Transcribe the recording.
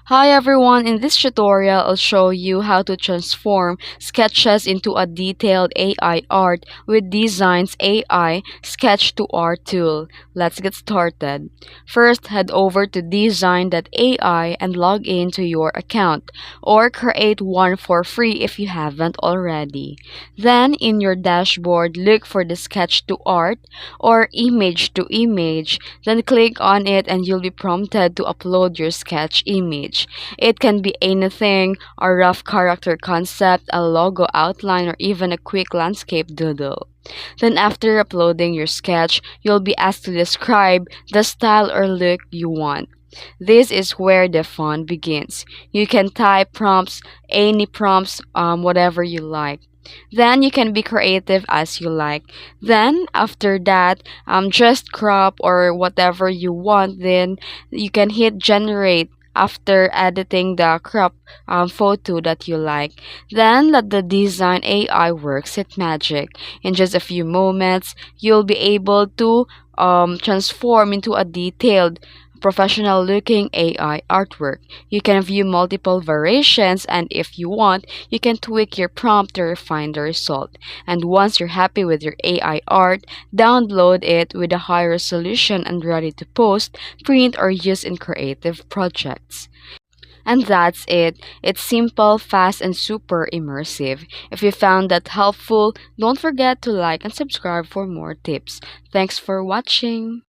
Hi everyone, in this tutorial I'll show you how to transform sketches into a detailed AI art with Dzine's AI Sketch to Art tool. Let's get started. First, head over to Dzine AI and log in to your account, or create one for free if you haven't already. Then, in your dashboard, look for the Sketch to Art or Image to Image, then click on it and you'll be prompted to upload your sketch image. It can be anything, a rough character concept, a logo outline, or even a quick landscape doodle. Then after uploading your sketch, you'll be asked to describe the style or look you want. This is where the fun begins. You can type prompts, any prompts, whatever you like. Then you can be creative as you like. Then after that, just crop or whatever you want. Then you can hit generate after editing the crop photo that you like. Then let the Dzine AI works its magic. In just a few moments, you'll be able to transform into a detailed professional looking AI artwork. You can view multiple variations, and if you want, you can tweak your prompt to refine the result. And once you're happy with your AI art, download it with a high resolution and ready to post, print, or use in creative projects. And that's it. It's simple, fast, and super immersive. If you found that helpful, don't forget to like and subscribe for more tips. Thanks for watching.